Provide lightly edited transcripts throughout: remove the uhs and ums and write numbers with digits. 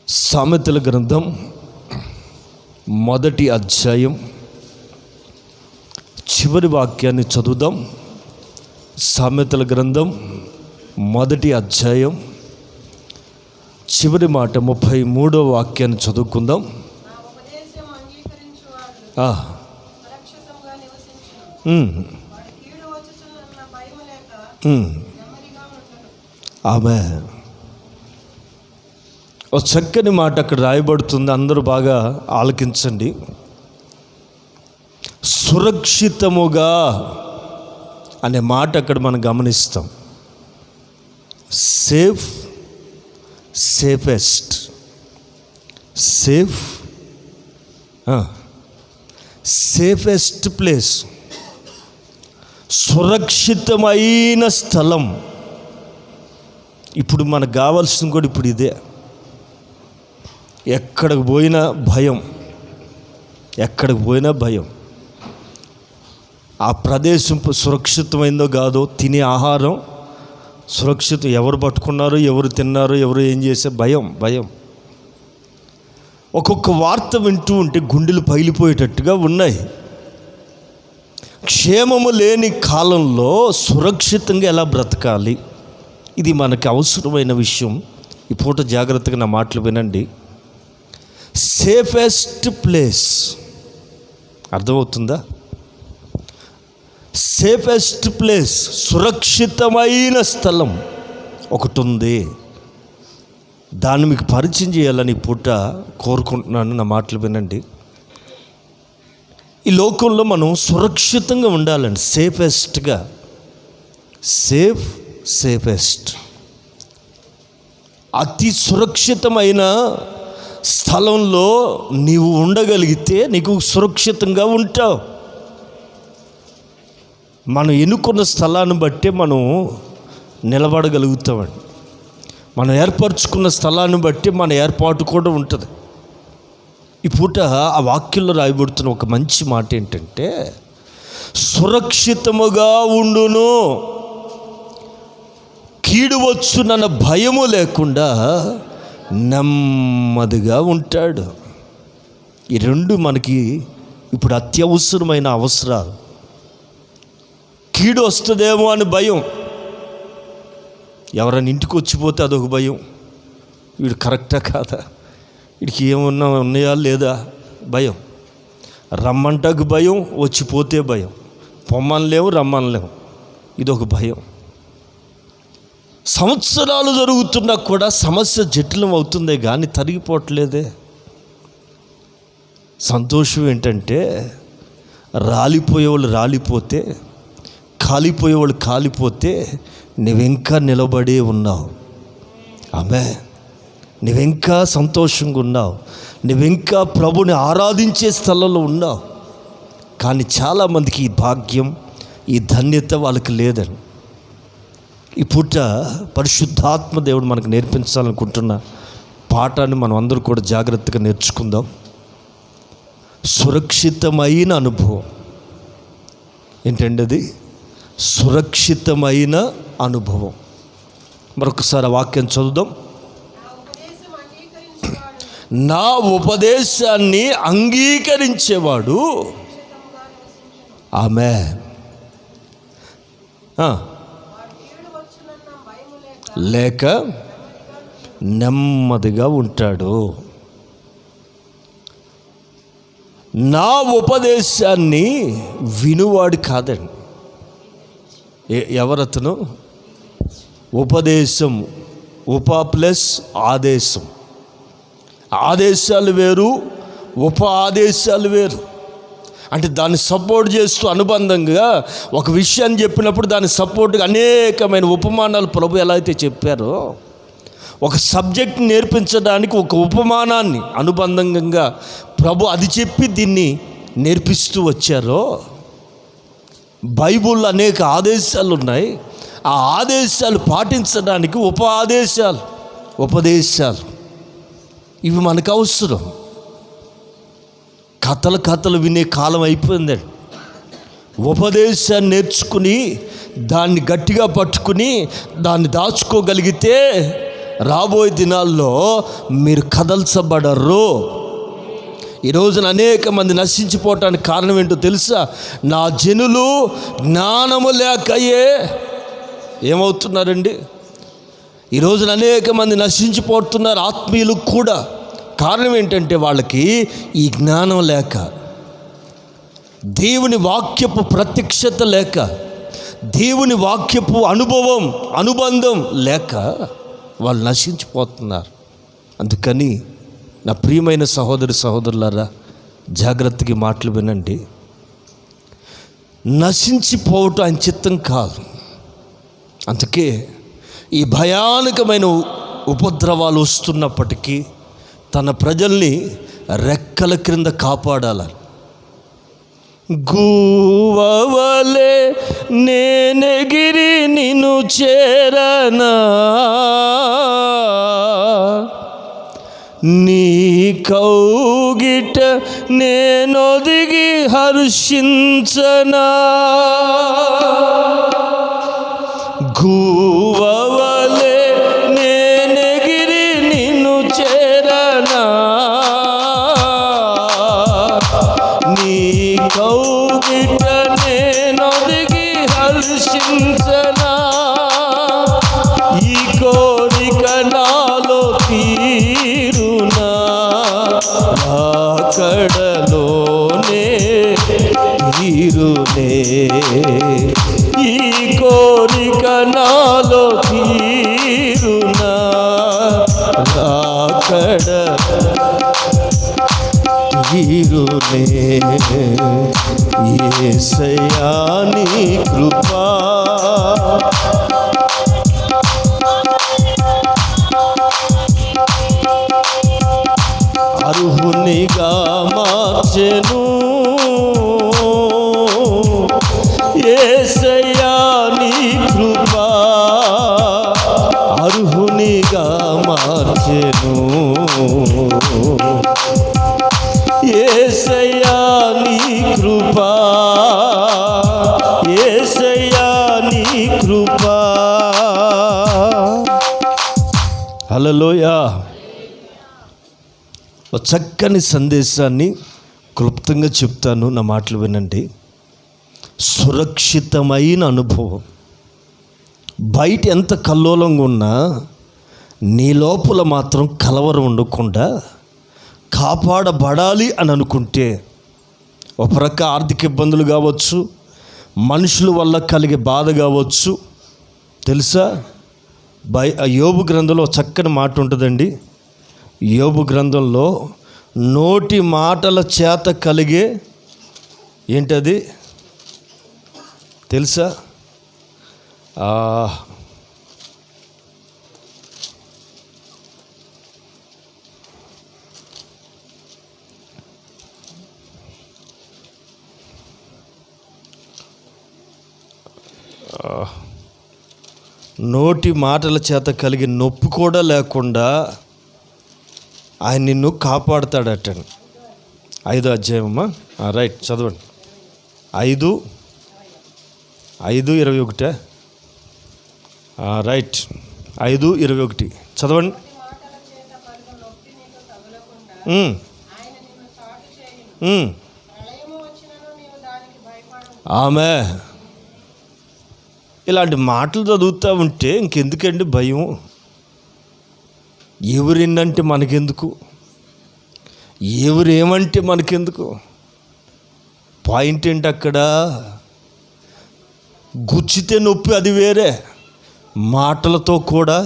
సామెతల గ్రంథం 1వ అధ్యాయం చివరి వాక్యాన్ని చదువుదాం. సామెతల గ్రంథం 1వ అధ్యాయం చివరి మాట 33వ వాక్యాన్ని చదువుకుందాం. ఆమేన్. ఒక చక్కని మాట అక్కడ రాయబడుతుంది, అందరూ బాగా ఆలకించండి. సురక్షితముగా అనే మాట అక్కడ మనం గమనిస్తాం. సేఫెస్ట్ ప్లేస్, సురక్షితమైన స్థలం. ఇప్పుడు మనకు కావాల్సింది కూడా ఇప్పుడు ఇదే. ఎక్కడికి పోయినా భయం. ఆ ప్రదేశం సురక్షితమైందో కాదో, తినే ఆహారం సురక్షితం, ఎవరు పట్టుకున్నారో, ఎవరు తిన్నారో, ఎవరు ఏం చేసే భయం. ఒక్కొక్క వార్త వింటూ ఉంటే గుండెలు పగిలిపోయేటట్టుగా ఉన్నాయి. క్షేమము లేని కాలంలో సురక్షితంగా ఎలా బ్రతకాలి, ఇది మనకి అవసరమైన విషయం. ఈ పూట జాగ్రత్తగా నా మాటలు వినండి. సేఫెస్ట్ ప్లేస్, అర్థమవుతుందా? సేఫెస్ట్ ప్లేస్, సురక్షితమైన స్థలం ఒకటి ఉంది. దాన్ని మీకు పరిచయం చేయాలని పూట కోరుకుంటున్నాను. నా మాటలు వినండి. ఈ లోకంలో మనం సురక్షితంగా ఉండాలండి. సేఫెస్ట్ అతి సురక్షితమైన స్థలంలో నీవు ఉండగలిగితే నీకు సురక్షితంగా ఉంటావు. మనం ఎన్నుకున్న స్థలాన్ని బట్టే మనం నిలబడగలుగుతామండి. మనం ఏర్పరచుకున్న స్థలాన్ని బట్టి మన ఏర్పాటు కూడా ఉంటుంది. ఈ పూట ఆ వాక్యంలో రాయబడుతున్న ఒక మంచి మాట ఏంటంటే, సురక్షితముగా ఉండును, కీడు వచ్చునన్న భయము లేకుండా నెమ్మదిగా ఉంటాడు. ఈ రెండు మనకి ఇప్పుడు అత్యవసరమైన అవసరాలు. కీడు వస్తుందేమో అని భయం, ఎవరైనా ఇంటికి వచ్చిపోతే అదొక భయం. వీడు కరెక్టా కాదా, వీడికి ఏమన్నా ఉన్నాయా లేదా భయం. రమ్మంటకు భయం, వచ్చిపోతే భయం. పొమ్మనలేము, రమ్మనలేము, ఇదొక భయం. సంవత్సరాలు జరుగుతున్నా కూడా సమస్య జటిలం అవుతుందే కానీ తరిగిపోవట్లేదే. సంతోషం ఏంటంటే, రాలిపోయేవాళ్ళు రాలిపోతే, కాలిపోయేవాళ్ళు కాలిపోతే, నువ్వింకా నిలబడే ఉన్నావు. ఆమేన్. నువ్వింకా సంతోషంగా ఉన్నావు, నువ్వింకా ప్రభుని ఆరాధించే స్థలంలో ఉన్నావు. కానీ చాలామందికి ఈ భాగ్యం, ఈ ధన్యత వాళ్ళకి లేదని. ఈ పూట పరిశుద్ధాత్మ దేవుడు మనకు నేర్పించాలనుకుంటున్న పాఠాన్ని మనం అందరూ కూడా జాగ్రత్తగా నేర్చుకుందాం. సురక్షితమైన అనుభవం ఏంటండి అది? సురక్షితమైన అనుభవం. మరొకసారి ఆ వాక్యం చదువుదాం. నా ఉపదేశాన్ని అంగీకరించేవాడు ఆమేన్ లేక నెమ్మదిగా ఉంటాడు. నా ఉపదేశాన్ని వినువాడు కాదండి. ఎవరతను? ఉపదేశం, ప్లస్ ఆదేశం. ఆదేశాలు వేరు, ఆదేశాలు వేరు. అంటే దాన్ని సపోర్ట్ చేస్తూ అనుబంధంగా ఒక విషయాన్ని చెప్పినప్పుడు దాని సపోర్ట్గా అనేకమైన ఉపమానాలు ప్రభు ఎలా అయితే చెప్పారో, ఒక సబ్జెక్ట్ నేర్పించడానికి ఒక ఉపమానాన్ని అనుబంధంగా ప్రభు అది చెప్పి దీన్ని నేర్పిస్తూ వచ్చారో, బైబుల్లో అనేక ఆదేశాలు ఉన్నాయి. ఆ ఆదేశాలు పాటించడానికి ఉపదేశాలు ఇవి మనకు అవసరం. కథలు వినే కాలం అయిపోయిందండి. ఉపదేశాన్ని నేర్చుకుని దాన్ని గట్టిగా పట్టుకుని దాన్ని దాచుకోగలిగితే రాబోయే దినాల్లో మీరు కదల్చబడరు. ఈ రోజున అనేక మంది నశించిపోవటానికి కారణం ఏంటో తెలుసా? నా జనులు జ్ఞానము లేకయే ఏమవుతున్నారండి? ఈ రోజున అనేక మంది నశించిపోతున్నారు, ఆత్మీయులు కూడా. కారణం ఏంటంటే వాళ్ళకి ఈ జ్ఞానం లేక, దేవుని వాక్యపు ప్రత్యక్షత లేక, దేవుని వాక్యపు అనుబంధం లేక వాళ్ళు నశించిపోతున్నారు. అందుకని నా ప్రియమైన సహోదరులారా, జాగ్రత్తగా మాటలు వినండి. నశించిపోవటం ఆయన చిత్తం కాదు. అందుకే ఈ భయానకమైన ఉపద్రవాలు వస్తున్నప్పటికీ తన ప్రజల్ని రెక్కల క్రింద కాపాడాలని, గూవవలే నేనెగిరి నిన్ను చేరనా, నీ కౌగిట నేనొదిగి హర్షించనా, గూవవలే నేనెగిరి నిన్ను చేరనా, నీ కౌగిట నేనొదిగి హర్షించనా, ఈ కోరిక నాలో తీరునా, రాకడలోనే తీరునే, ఈ కోరిక నాలో తీరునా, రాకడ తీరునే, యేసయ్యా నీ కృపా అర్హునిగా మార్చెను, యేసయ్యా నీ కృపా అర్హునిగా మార్చెను, యేసయ్యా నీ కృపా, యేసయ్యా నీ కృపా. హల్లెలూయా. ఒక చక్కని సందేశాన్ని క్లుప్తంగా చెప్తాను, నా మాటలు వినండి. సురక్షితమైన అనుభవం. బయట ఎంత కల్లోలంగా ఉన్నా నీ లోపల మాత్రం కలవరం ఉండకుండా కాపాడబడాలి అని అనుకుంటే, ఒక ప్రక్క ఆర్థిక ఇబ్బందులు కావచ్చు, మనుషుల వల్ల కలిగే బాధ కావచ్చు. తెలుసా, యోబు గ్రంథంలో చక్కని మాట ఉంటుందండి. యోబు గ్రంథంలో నోటి మాటల చేత కలిగే ఏంటది తెలుసా? నోటి మాటల చేత కలిగే నొప్పి కూడా లేకుండా ఆయన నిన్ను కాపాడుతాడట. 5వ అధ్యాయమమ్మా, రైట్, చదవండి. 5:21 రైట్, 5:21 చదవండి. ఆమె ఇలాంటి మాటలు చదువుతూ ఉంటే ఇంకెందుకండి భయం? ఎవరిన్నంటే మనకెందుకు, ఎవరేమంటే మనకెందుకు? పాయింట్ ఏంటి అక్కడ? గుచ్చితే నొప్పి అది వేరే, మాటలతో కూడా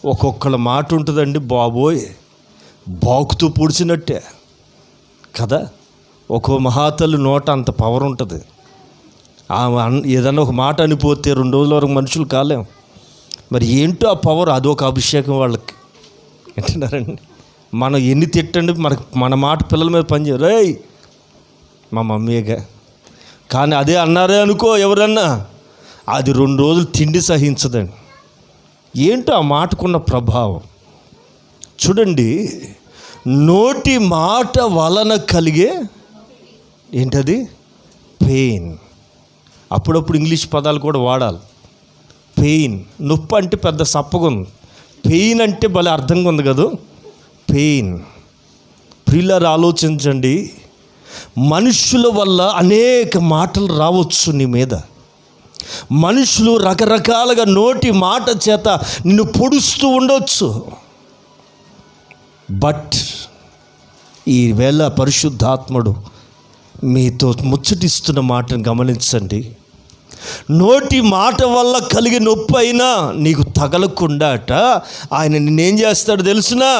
ఒక్కొక్కళ్ళ మాట ఉంటుందండి బాబోయ్, బాకుతూ పొడిచినట్టే కదా. ఒక్కో మహాతల్లి నోట అంత పవర్ ఉంటుంది. ఏదన్నా ఒక మాట అనిపోతే 2 రోజుల వరకు మనుషులు కాలేం. మరి ఏంటో ఆ పవర్, అదొక అభిషేకం వాళ్ళకి. వింటున్నారండి? మనం ఎన్ని తిట్టండి, మన మాట పిల్లల మీద పనిచేయరు. రేయ్ మా మమ్మీగా, కానీ అదే అన్నారే అనుకో ఎవరన్నా, అది 2 రోజులు తిండి సహించదండి. ఏంటో ఆ మాటకున్న ప్రభావం చూడండి. నోటి మాట వలన కలిగే ఏంటది? పెయిన్. అప్పుడప్పుడు ఇంగ్లీష్ పదాలు కూడా వాడాలి. పెయిన్, నొప్పి అంటే పెద్ద సప్పగుంది. పెయిన్ అంటే భలే అర్థంగా ఉంది కదా, పెయిన్. ప్రియులారా ఆలోచించండి, మనుషుల వల్ల అనేక మాటలు రావచ్చు నీ మీద. మనుషులు రకరకాలుగా నోటి మాట చేత నిన్ను పొడుస్తూ ఉండొచ్చు. బట్ ఈవేళ పరిశుద్ధాత్ముడు మీతో ముచ్చటిస్తున్న మాటను గమనించండి. నోటి మాట వల్ల కలిగే నొప్పి అయినా నీకు తగలకుండా ఆయన నిన్నేం చేస్తాడు తెలుసునా?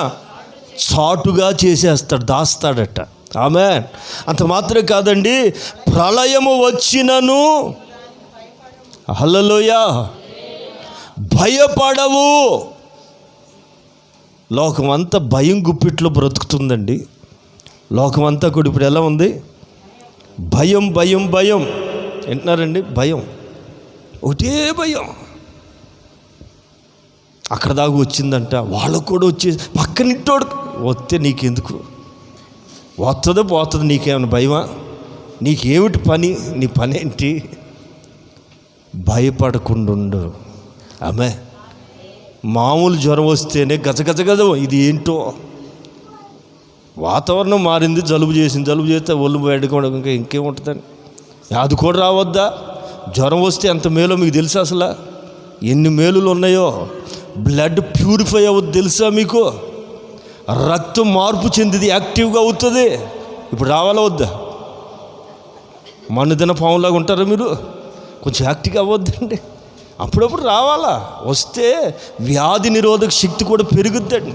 చాటుగా చేసేస్తాడు, దాస్తాడట. ఆమేన్. అంత మాత్రమే కాదండి, ప్రళయము వచ్చినను హల్లెలూయా భయపడవు. లోకమంతా భయం గుప్పిట్లో బ్రతుకుతుందండి. లోకమంతా కూడా ఇప్పుడు ఎలా ఉంది? భయం భయం భయం. వింటున్నారండి? భయం, ఒకటే భయం. అక్కడ దాకా వచ్చిందంట, వాళ్ళకు కూడా వచ్చేసి పక్కనిట్టోడు వస్తే నీకెందుకు? వస్తుందో పోతుంది, నీకేమైనా భయమా? నీకేమిటి పని? నీ పని ఏంటి? భయపడకుండా. ఆమె మామూలు జ్వరం వస్తేనే గజగజ ఇది ఏంటో, వాతావరణం మారింది, జలుబు చేసింది, జలుబు చేస్తే ఒళ్ళు బయటకోవడం ఇంకా ఇంకేముంటుందండి? అది కూడా రావద్దా? జ్వరం వస్తే ఎంత మేలో మీకు తెలుసా? అసలు ఎన్ని మేలులు ఉన్నాయో. బ్లడ్ ప్యూరిఫై అవుతుంది తెలుసా మీకు? రక్తం మార్పు చెందిది, యాక్టివ్గా అవుతుంది. ఇప్పుడు రావాలా వద్దా? మనుదిన పాములాగా ఉంటారా మీరు? కొంచెం యాక్టివ్గా అవ్వద్దండి, అప్పుడప్పుడు రావాలా. వస్తే వ్యాధి నిరోధక శక్తి కూడా పెరుగుద్దండి.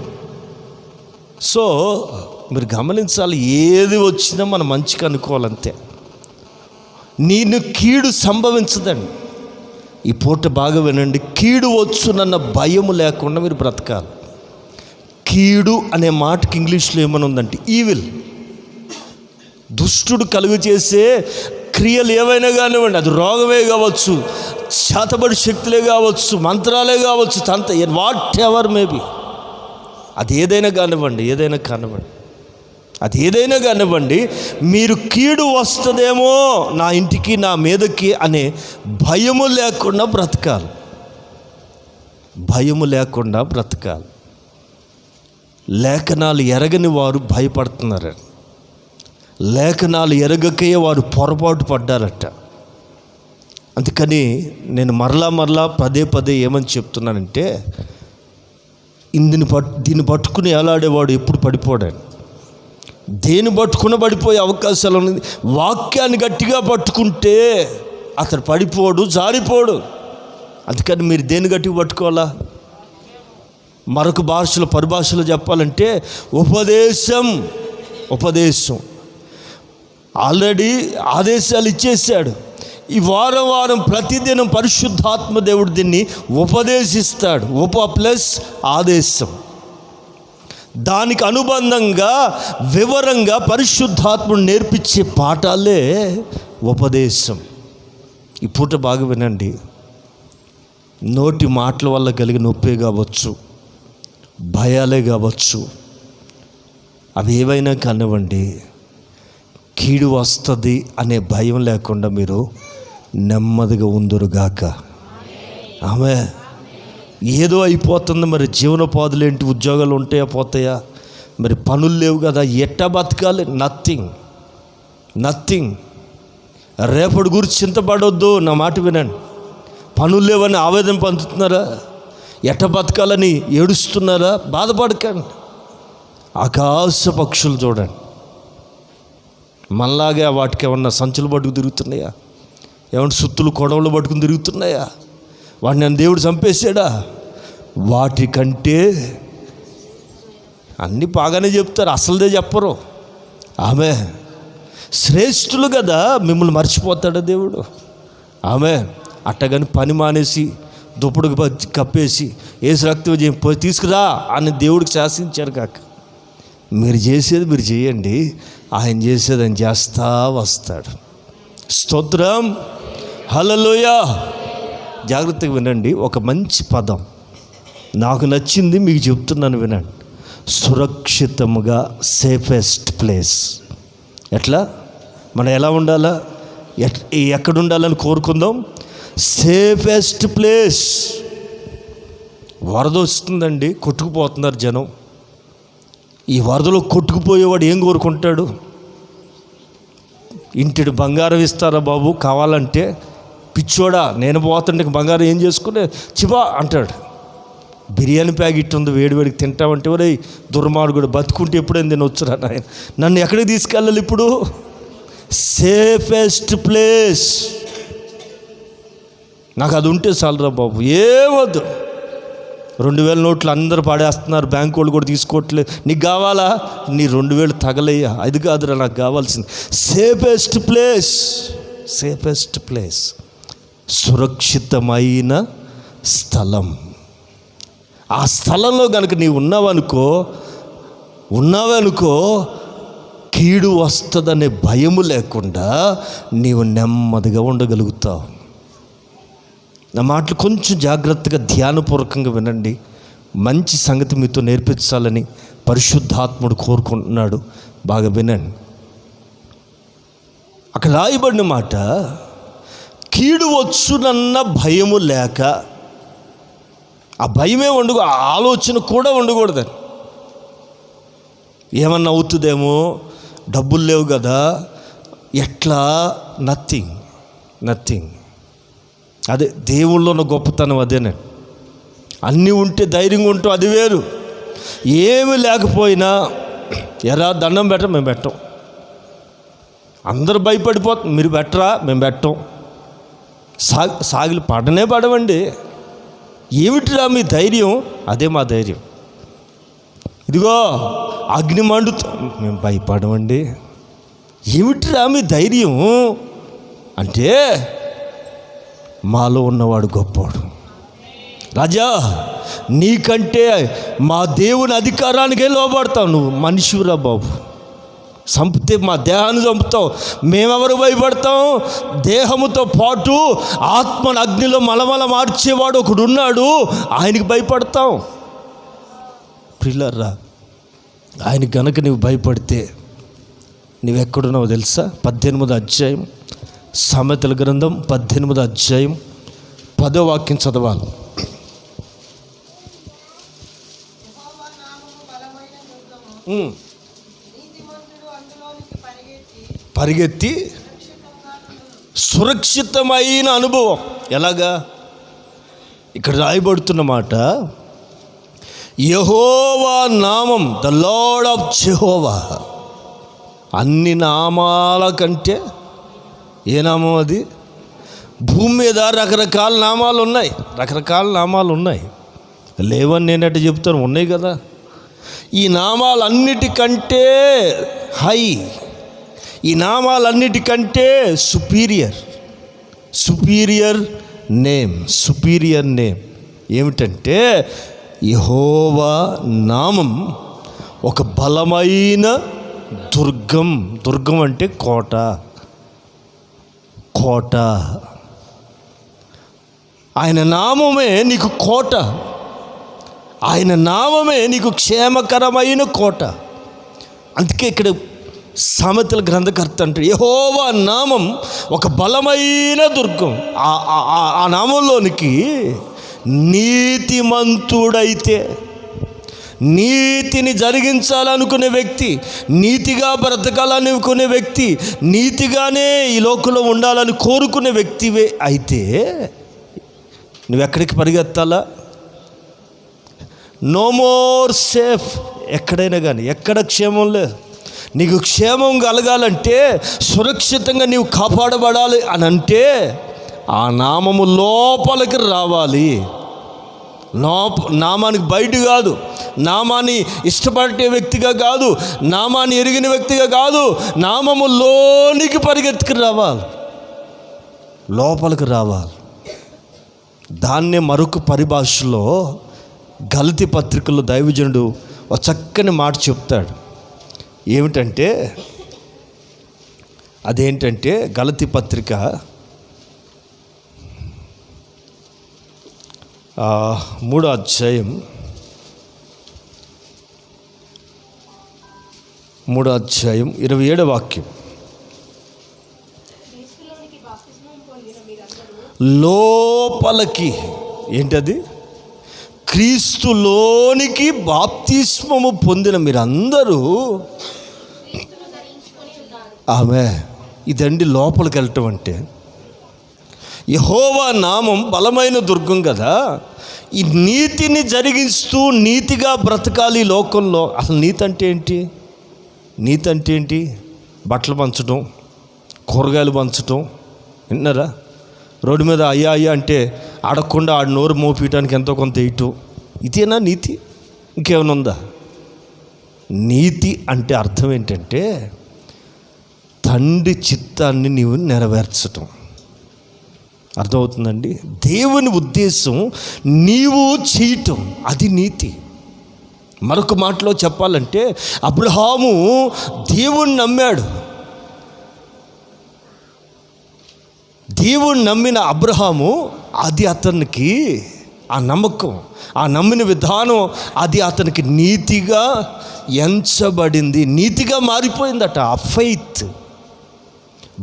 సో మీరు గమనించాలి, ఏది వచ్చినా మనం మంచిగా అనుకోవాలంతే. నేను కీడు సంభవించదండి. ఈ పూట బాగా వినండి, కీడు వచ్చునన్న భయం లేకుండా మీరు బ్రతకాలి. కీడు అనే మాటకి ఇంగ్లీష్లో ఏమని ఉందంటే ఈవిల్. దుష్టుడు కలుగు చేసే క్రియలు ఏవైనా కానివ్వండి, అది రోగమే కావచ్చు, శాతబడి శక్తులే కావచ్చు, మంత్రాలే కావచ్చు, వాట్ ఎవర్ మేబీ, అది ఏదైనా కానివ్వండి, అది ఏదైనా కానివ్వండి, మీరు కీడు వస్తుందేమో నా ఇంటికి, నా మీదకి అనే భయము లేకుండా బ్రతకాలి. భయము లేకుండా బ్రతకాలి. లేఖనాలు ఎరగని వారు భయపడుతున్నారు. లేఖనాలు ఎరగకే వారు పొరపాటు పడ్డారట. అందుకని నేను మరలా పదే ఏమని చెప్తున్నానంటే, దీన్ని పట్టుకుని ఎలాడేవాడు ఎప్పుడు పడిపోడాడు. దేని పట్టుకున్న పడిపోయే అవకాశాలు ఉన్నది. వాక్యాన్ని గట్టిగా పట్టుకుంటే అతను పడిపోడు, జారిపోడు. అందుకని మీరు దేని గట్టిగా పట్టుకోవాలా? మరొక భాషలో, పరిభాషలో చెప్పాలంటే ఉపదేశం. ఆల్రెడీ ఆదేశాలు ఇచ్చేసాడు. ఈ వారం ప్రతిదినం పరిశుద్ధాత్మ దేవుడు దీన్ని ఉపదేశిస్తాడు. ప్లస్ ఆదేశం. దానికి అనుబంధంగా వివరంగా పరిశుద్ధాత్ముడు నేర్పించే పాఠాలే ఉపదేశం. ఈ పూట బాగా వినండి, నోటి మాటల వల్ల కలిగిన నొప్పే కావచ్చు, భయాలే కావచ్చు, అవి ఏవైనా కానివ్వండి, కీడు వస్తుంది అనే భయం లేకుండా మీరు నెమ్మదిగా ఉందురుగాక. ఆమె ఏదో అయిపోతుంది, మరి జీవనోపాధులు ఏంటి? ఉద్యోగాలు ఉంటాయా, పోతాయా? మరి పనులు లేవు కదా, ఎట్టా బతకాలి? నథింగ్. రేపటి గురించి చింతపడొద్దు, నా మాట వినండి. పనులు లేవని ఆవేదన పొందుతున్నారా? ఎట్ట బతకాలని ఏడుస్తున్నారా? బాధపడకండి. ఆకాశ పక్షులు చూడండి, మనలాగే వాటికి ఏమన్నా సంచులు పట్టుకు తిరుగుతున్నాయా? ఏమన్నా సుత్తులు కొడవలు పట్టుకుని తిరుగుతున్నాయా? వాడిని నన్ను దేవుడు చంపేశాడా? వాటికంటే అన్నీ బాగానే చెప్తారు, అసలుదే చెప్పరు. ఆమె శ్రేష్ఠులు కదా, మిమ్మల్ని మర్చిపోతాడా దేవుడు? ఆమె అట్టగాని పని మానేసి దుప్పటికి కప్పేసి ఏసు రక్తం తీసుకురా అని దేవుడికి శాసించారు కాక, మీరు చేసేది మీరు చేయండి, ఆయన చేసేది ఆయన చేస్తా వస్తాడు. స్తోత్రం, హల్లెలూయా. జాగ్రత్తగా వినండి, ఒక మంచి పదం నాకు నచ్చింది, మీకు చెప్తున్నాను వినండి. సురక్షితముగా, సేఫెస్ట్ ప్లేస్. ఎట్లా? మనం ఎలా ఉండాలా? ఎక్కడ ఉండాలని కోరుకుందాం? Safest place. వరద వస్తుందండి, కొట్టుకుపోతున్నారు జనం. ఈ వరదలో కొట్టుకుపోయేవాడు ఏం కోరుకుంటాడు? ఇంటిని బంగారం ఇస్తారా బాబు కావాలంటే? పిచ్చోడా, నేను పోతుంటే బంగారం ఏం చేసుకునే చిబా అంటాడు. బిర్యానీ ప్యాకెట్ ఉంది, వేడివేడికి తింటామంటే ఒరే దుర్మార్గుడు, బతుకుంటే ఎప్పుడైనా తినొచ్చురా నాయన, నన్ను ఎక్కడికి తీసుకెళ్ళాలి ఇప్పుడు? Safest place. నాకు అది ఉంటే చాలరా బాబు, ఏమొద్దు. 2000 నోట్లు అందరూ పాడేస్తున్నారు, బ్యాంకు వాళ్ళు కూడా తీసుకోవట్లేదు. నీకు కావాలా? నీ 2000 తగలయ్యా, అది కాదురా నాకు కావాల్సింది. సేఫెస్ట్ ప్లేస్, సేఫెస్ట్ ప్లేస్, సురక్షితమైన స్థలం. ఆ స్థలంలో కనుక నీవు ఉన్నావనుకో కీడు వస్తుందనే భయము లేకుండా నీవు నెమ్మదిగా ఉండగలుగుతావు. నా మాటలు కొంచెం జాగ్రత్తగా ధ్యానపూర్వకంగా వినండి. మంచి సంగతి మీతో నేర్పించాలని పరిశుద్ధాత్ముడు కోరుకుంటున్నాడు. బాగా వినండి. అక్కడ రాయబడిన మాట, కీడు వచ్చునన్న భయము లేక. ఆ భయమే ఆ ఆలోచన కూడా ఉండకూడదని. ఏమన్నా అవుతుందేమో, డబ్బులు లేవు కదా, ఎట్లా? నథింగ్. అదే దేవుళ్ళో ఉన్న గొప్పతనం అదేనే. అన్నీ ఉంటే ధైర్యంగా ఉంటాం, అది వేరు. ఏమి లేకపోయినా ఎరా దండం పెట్టం, మేము పెట్టం. అందరూ భయపడిపోతాం, మీరు పెట్టరా, మేము పెట్టం. సాగిలి పడవండి. ఏమిటిరా మీ ధైర్యం? అదే మా ధైర్యం. ఇదిగో అగ్ని మండుతా, మేము భయపడమండి. ఏమిటిరా మీ ధైర్యం అంటే, మాలో ఉన్నవాడు గొప్పవాడు. రాజా, నీకంటే మా దేవుని అధికారానికే లోబడతావు. నువ్వు మనిషిరా బాబు, చంపితే మా దేహాన్ని చంపుతావు, మేమెవరు భయపడతాం? దేహముతో పాటు ఆత్మను అగ్నిలో మలమల మార్చేవాడు ఒకడు ఉన్నాడు, ఆయనకి భయపడతాం. ప్రియులారా, ఆయన గనక నువ్వు భయపడితే నువ్వెక్కడున్నావో తెలుసా? 18వ అధ్యాయం, సామెతల గ్రంథం 18వ అధ్యాయం 10వ వాక్యం చదవాలి. పరిగెత్తి సురక్షితమైన అనుభవం. ఎలాగా? ఇక్కడ రాయబడుతున్న మాట, యెహోవా నామం, ద లార్డ్ ఆఫ్ జెహోవా. అన్ని నామాల కంటే ఏ నామం అది? భూమి మీద రకరకాల నామాలు ఉన్నాయి. లేవని నేనట్టు చెప్తాను, ఉన్నాయి కదా. ఈ నామాలన్నిటికంటే హై, ఈ నామాలన్నిటికంటే సుపీరియర్ నేమ్ ఏమిటంటే, యెహోవా నామం ఒక బలమైన దుర్గం అంటే కోట. ఆయన నామమే నీకు కోట, ఆయన నామమే నీకు క్షేమకరమైన కోట. అందుకే ఇక్కడ సామెతల గ్రంథకర్త అంటే, యెహోవా నామం ఒక బలమైన దుర్గం. ఆ నామంలోనికి నీతిమంతుడైతే, నీతిని జరిగించాలనుకునే వ్యక్తి, నీతిగా బ్రతకాలనుకునే వ్యక్తి, నీతిగానే ఈ లోకంలో ఉండాలని కోరుకునే వ్యక్తివే అయితే నువ్వెక్కడికి పరిగెత్తాలా? No more safe. ఎక్కడైనా కానీ ఎక్కడ క్షేమం లేదు. నీకు క్షేమం కలగాలంటే, సురక్షితంగా నీవు కాపాడబడాలి అని అంటే, ఆ నామము లోపలికి రావాలి. నామానికి బయట కాదు, నామాన్ని ఇష్టపడే వ్యక్తిగా కాదు, నామాన్ని ఎరిగిన వ్యక్తిగా కాదు, నామములోనికి పరిగెత్తుకు రావాలి, లోపలికి రావాలి. దాన్నే మరొక పరిభాషలో గలతీ పత్రికలో దైవజనుడు ఒక చక్కని మాట చెప్తాడు. ఏమిటంటే, అదేంటంటే గలతీ పత్రిక 3వ అధ్యాయం 27వ వాక్యం. లోపలికి ఏంటది? క్రీస్తులోనికి బాప్తిస్మము పొందిన మీరందరూ ఆమె ఇదండి లోపలికి వెళ్ళటం అంటే. యెహోవా నామం బలమైన దుర్గం కదా. ఈ నీతిని జరిగిస్తూ నీతిగా బ్రతకాలి లోకంలో. అసలు నీతి అంటే ఏంటి? నీతి అంటే ఏంటి? బట్టలు పంచడం, కూరగాయలు పంచడం. విన్నారా? రోడ్డు మీద అయ్యా అయ్యా అంటే అడగకుండా ఆడ నోరు మోపించడానికి ఎంతో కొంత వేయటం. ఇదేనా నీతి? ఇంకేమైనా ఉందా? నీతి అంటే అర్థం ఏంటంటే తండ్రి చిత్తాన్ని నీవు నెరవేర్చటం. అర్థమవుతుందండి? దేవుని ఉద్దేశం నీవు చేయటం, అది నీతి. మరొక మాటలో చెప్పాలంటే అబ్రహాము దేవుణ్ణి నమ్మాడు. దేవుణ్ణి నమ్మిన అబ్రహాము, అది అతనికి ఆ నమ్మకం, ఆ నమ్మిన విధానం, అది అతనికి నీతిగా ఎంచబడింది, నీతిగా మారిపోయిందట. ఆ ఫెయిత్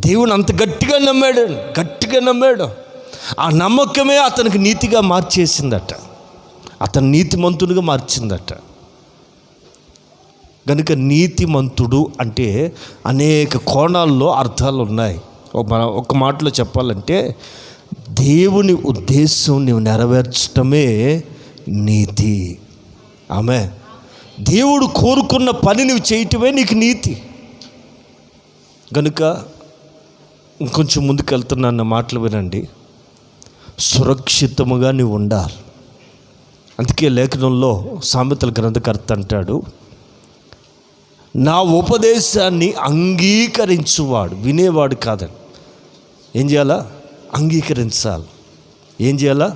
దేవుని అంత గట్టిగా నమ్మాడు. ఆ నమ్మకమే అతనికి నీతిగా మార్చేసిందట, అతను నీతిమంతుడిగా మార్చిందట. కనుక నీతిమంతుడు అంటే అనేక కోణాల్లో అర్థాలు ఉన్నాయి. ఒక మాటలో చెప్పాలంటే దేవుని ఉద్దేశం నీవు నెరవేర్చడమే నీతి. ఆమె దేవుడు కోరుకున్న పని నువ్వు చేయటమే నీకు నీతి. కనుక ఇంకొంచెం ముందుకు వెళ్తున్నాన్న మాటలు వినండి. సురక్షితముగా నీవు ఉండాలి. అందుకే లేఖనంలో సామెతల గ్రంథకర్త అంటాడు, నా ఉపదేశాన్ని అంగీకరించువాడు, వినేవాడు కాదని. ఏం చేయాలా? అంగీకరించాలి. ఏం చేయాలా?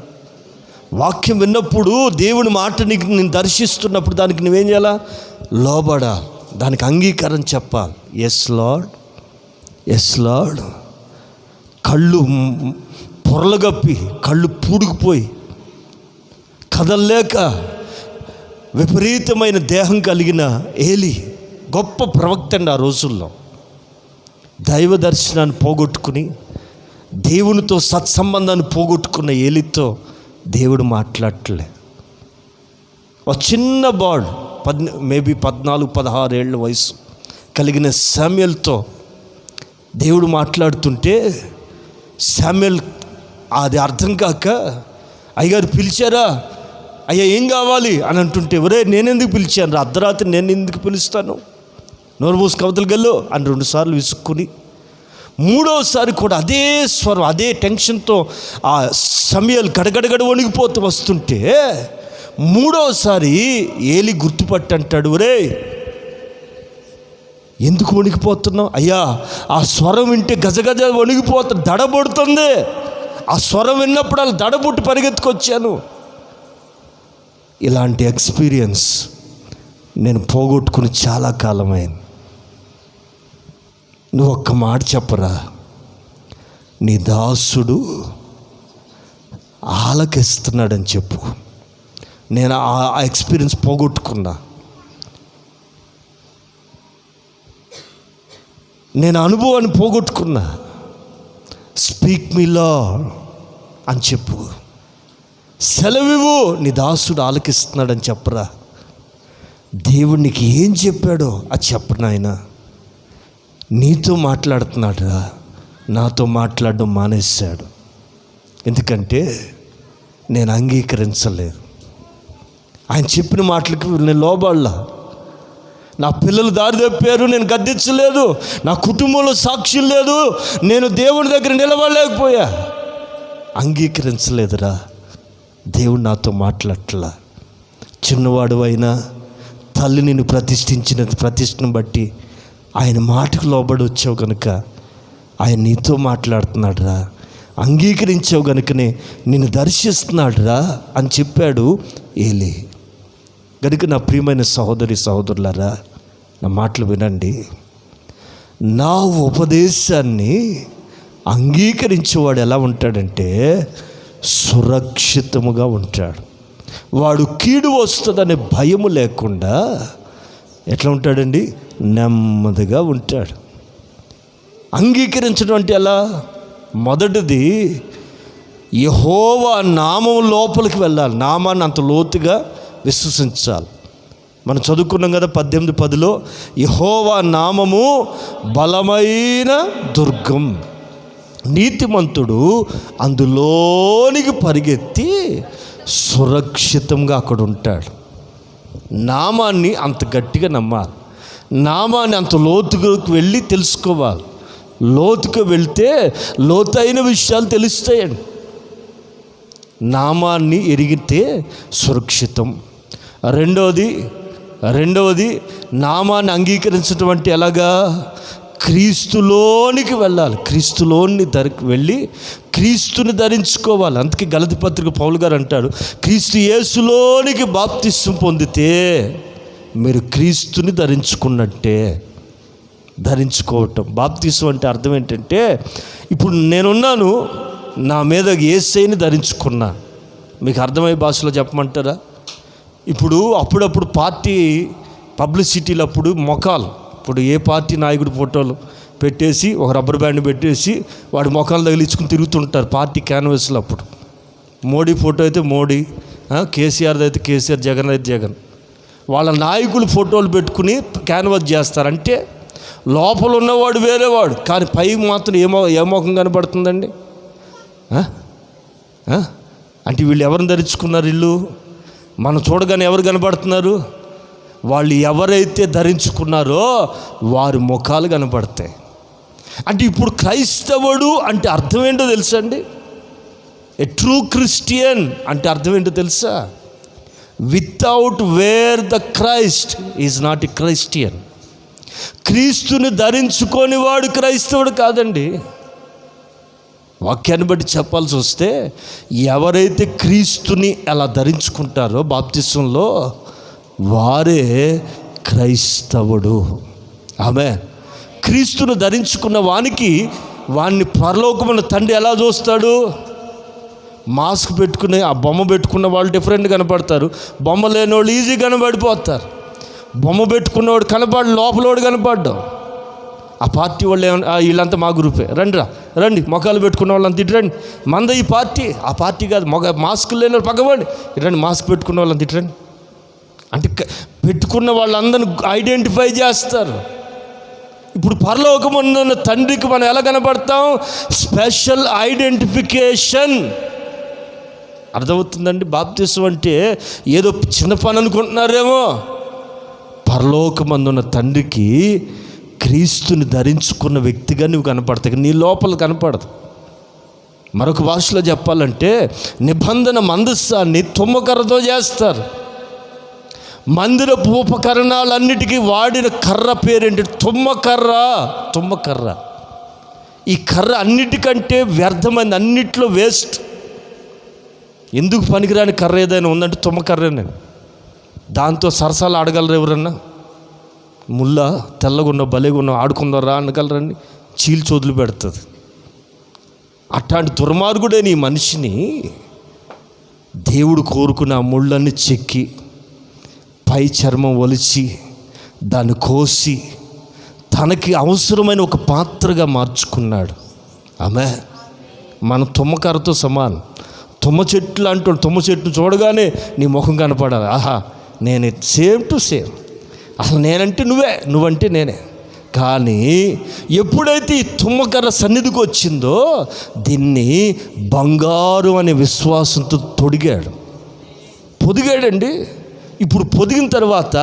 వాక్యం విన్నప్పుడు దేవుని మాట నేను దర్శిస్తున్నప్పుడు దానికి నువ్వేం చేయాలా? లోబడాలి, దానికి అంగీకారం చెప్పాలి. Yes lord, yes lord. కళ్ళు పొరలుగప్పి, కళ్ళు పూడుకుపోయి కదల్లేక విపరీతమైన దేహం కలిగిన ఏలి గొప్ప ప్రవక్త అండి. ఆ రోజుల్లో దైవ దర్శనాన్ని పోగొట్టుకుని దేవునితో సత్సంబంధాన్ని పోగొట్టుకున్న ఏలితో దేవుడు మాట్లాడలే. ఒక చిన్న బాడ్, మేబీ 14-16 ఏళ్ళ వయసు కలిగిన శామ్యూయల్తో దేవుడు మాట్లాడుతుంటే శామ్యూయల్ అది అర్థం కాక, అయ్యగారు పిలిచారా, అయ్యా ఏం కావాలి అని అంటుంటే, ఒరే నేనెందుకు పిలిచాను రా, అర్ధరాత్రి నేను ఎందుకు పిలుస్తాను, నోరు మూసి కవతలు గల్లు అని 2 సార్లు విసుక్కుని, 3వసారి కూడా అదే స్వరం, అదే టెన్షన్తో ఆ సమయాలు గడగడగడ వణిగిపోతూ వస్తుంటే 3వసారి ఏలి గుర్తుపట్టి అంటాడు, ఒరే ఎందుకు వణికిపోతున్నావు? అయ్యా ఆ స్వరం వింటే గజగజ వణిగిపోతుంది, దడబడుతుంది. ఆ స్వరం విన్నప్పుడు అలా దడబుట్టి పరిగెత్తుకొచ్చాను. ఇలాంటి ఎక్స్పీరియన్స్ నేను పోగొట్టుకుని చాలా కాలమైంది. నువ్వు ఒక్క మాట చెప్పరా, నీ దాసుడు ఆలకిస్తున్నాడని చెప్పు. నేను ఆ ఎక్స్పీరియన్స్ పోగొట్టుకున్నా. నేను అనుభవాన్ని పోగొట్టుకున్నా. స్పీక్ మీ లార్డ్ అని చెప్పు. సెలవివ్వు, నీ దాసుడు ఆలకిస్తున్నాడని చెప్పరా. దేవుడు నీకు ఏం చెప్పాడో అది చెప్పను. ఆయన నీతో మాట్లాడుతున్నాడురా, నాతో మాట్లాడడం మానేశాడు. ఎందుకంటే నేను అంగీకరించలేదు. ఆయన చెప్పిన మాటలకు నేను లోబడలా. నా పిల్లలు దారి తప్పారు, నేను గద్దించలేదు. నా కుటుంబంలో సాక్ష్యం లేదు, నేను దేవుని దగ్గర నిలబడలేకపోయా. అంగీకరించలేదురా. దేవుడు నాతో మాట్లాడట్లా. చిన్నవాడు అయినా తల్లి నిన్ను ప్రతిష్టను బట్టి ఆయన మాటకు లోబడి వచ్చావు కనుక ఆయన నీతో మాట్లాడుతున్నాడు రా. అంగీకరించావు కనుకనే నిన్ను దర్శిస్తున్నాడు రా అని చెప్పాడు ఏలీ. కనుక నా ప్రియమైన సహోదరులారా, నా మాటలు వినండి. నా ఉపదేశాన్ని అంగీకరించేవాడు ఎలా ఉంటాడంటే సురక్షితముగా ఉంటాడు. వాడు కీడు వస్తుందనే భయము లేకుండా ఎట్లా ఉంటాడండి? నెమ్మదిగా ఉంటాడు. అంగీకరించడం అంటే ఎలా? మొదటిది యెహోవా నామం లోపలికి వెళ్ళాలి. నామాన్ని అంత లోతుగా విశ్వసించాలి. మనం చదువుకున్నాం కదా 18:10 యెహోవా నామము బలమైన దుర్గం, నీతిమంతుడు అందులోనికి పరిగెత్తి సురక్షితంగా అక్కడ ఉంటాడు. నామాన్ని అంత గట్టిగా నమ్మాలి. నామాన్ని అంత లోతుకు వెళ్ళి తెలుసుకోవాలి. లోతుకు వెళ్తే లోతైన విషయాలు తెలుస్తాయండి. నామాన్ని ఎరిగితే సురక్షితం. రెండవది నామాన్ని అంగీకరించడం అంటే ఎలాగా? క్రీస్తులోనికి వెళ్ళాలి. క్రీస్తులోని వెళ్ళి క్రీస్తుని ధరించుకోవాలి. అందుకే గలతీ పత్రిక పౌలు గారు అంటాడు, క్రీస్తు యేసులోనికి బాప్తిస్మం పొందితే మీరు క్రీస్తుని ధరించుకున్నట్టే. ధరించుకోవటం, బాప్తిస్మం అంటే అర్థం ఏంటంటే, ఇప్పుడు నేనున్నాను, నా మీద యేసయ్యని ధరించుకున్నా. మీకు అర్థమయ్యే భాషలో చెప్పమంటారా? ఇప్పుడు అప్పుడప్పుడు పార్టీ పబ్లిసిటీలు అప్పుడు మొఖాలు, ఇప్పుడు ఏ పార్టీ నాయకుడి ఫోటోలు పెట్టేసి ఒక రబ్బర్ బ్యాండ్ పెట్టేసి వాడి మొఖాలు తగిలించుకుని తిరుగుతుంటారు పార్టీ క్యాన్వాస్లో. అప్పుడు మోడీ ఫోటో అయితే మోడీ, కేసీఆర్ది అయితే కేసీఆర్, జగన్ అయితే జగన్. వాళ్ళ నాయకులు ఫోటోలు పెట్టుకుని క్యాన్వాస్ చేస్తారంటే లోపల ఉన్నవాడు వేరేవాడు, కానీ పై మాత్రం ఏ మొఖం కనబడుతుందండి? అంటే వీళ్ళు ఎవరిని ధరించుకున్నారు? వీళ్ళు మనం చూడగానే ఎవరు కనబడుతున్నారు? వాళ్ళు ఎవరైతే ధరించుకున్నారో వారి ముఖాలు కనబడతాయి. అంటే ఇప్పుడు క్రైస్తవుడు అంటే అర్థం ఏంటో తెలుసా అండి? ఏ ట్రూ క్రిస్టియన్ అంటే అర్థం ఏంటో తెలుసా? Without wear the Christ is not a Christian. క్రీస్తుని ధరించుకొని వాడు క్రైస్తవుడు కాదండి. వాక్యాన్ని బట్టి చెప్పాల్సి వస్తే ఎవరైతే క్రీస్తుని అలా ధరించుకుంటారో బాప్తిస్మంలో వారే క్రైస్తవుడు. ఆమె క్రీస్తును ధరించుకున్న వాణ్ణి పరలోకమున తండ్రి ఎలా చూస్తాడు? మాస్క్ పెట్టుకుని ఆ బొమ్మ పెట్టుకున్న వాళ్ళు డిఫరెంట్ కనపడతారు, బొమ్మ లేని వాళ్ళు ఈజీ కనబడిపోతారు. బొమ్మ పెట్టుకున్నవాడు కనపడు, లోపలవాడు కనపడ్డాం. ఆ పార్టీ వాళ్ళు వీళ్ళంతా మా గ్రూపే, రండి మొఖాలు పెట్టుకున్న వాళ్ళంతా ఇటురండి, మంద ఈ పార్టీ. ఆ పార్టీ కాదు, మాస్క్ లేని వాళ్ళు పక్కవాడి రండి, మాస్క్ పెట్టుకున్న వాళ్ళంతా ఇటురండి అంటే పెట్టుకున్న వాళ్ళందరిని ఐడెంటిఫై చేస్తారు. ఇప్పుడు పరలోకమున్న తండ్రికి మనం ఎలా కనబడతాం? Special identification. అర్థమవుతుందండి? బాప్తిస్మం అంటే ఏదో చిన్న పని అనుకుంటున్నారేమో. పరలోకమందున్న తండ్రికి క్రీస్తుని ధరించుకున్న వ్యక్తిగా నువ్వు కనపడతావు, నీ లోపల కనపడదు. మరొక భాషలో చెప్పాలంటే నిబంధన మందస్సాన్ని తుమ్మకర్రతో చేస్తారు. మందిరపు ఉపకరణాలన్నిటికీ వాడిన కర్ర పేరేంటి? తుమ్మకర్ర. ఈ కర్ర అన్నిటికంటే వ్యర్థమైంది, అన్నిట్లో వేస్ట్. ఎందుకు పనికిరాని కర్ర ఏదైనా ఉందంటే తుమ్మకర్రనే. దాంతో సరసాలు ఆడగలరు ఎవరన్నా? ముళ్ళ తెల్లగున్న భలేగున్న ఆడుకుందరా అనగలరండి? చీల్చి వదిలి పెడుతుంది. అట్లాంటి దుర్మార్గుడే నీ మనిషిని దేవుడు కోరుకున్న ఆ ముళ్ళన్నీ చెక్కి పై చర్మం ఒలిచి దాన్ని కోసి తనకి అవసరమైన ఒక పాత్రగా మార్చుకున్నాడు. ఆమె మన తుమ్మకర్రతో సమానం. తుమ్మ చెట్లు అంటాడు, తుమ్మ చెట్టు చూడగానే నీ ముఖం కనపడాలి. ఆహా, నేనే సేమ్ టు సేమ్, అసలు నేనంటే నువ్వంటే నేనే. కానీ ఎప్పుడైతే ఈ తుమ్మకర్ర సన్నిధికి వచ్చిందో దీన్ని బంగారు అనే విశ్వాసంతో పొదిగాడండి. ఇప్పుడు పొదిగిన తర్వాత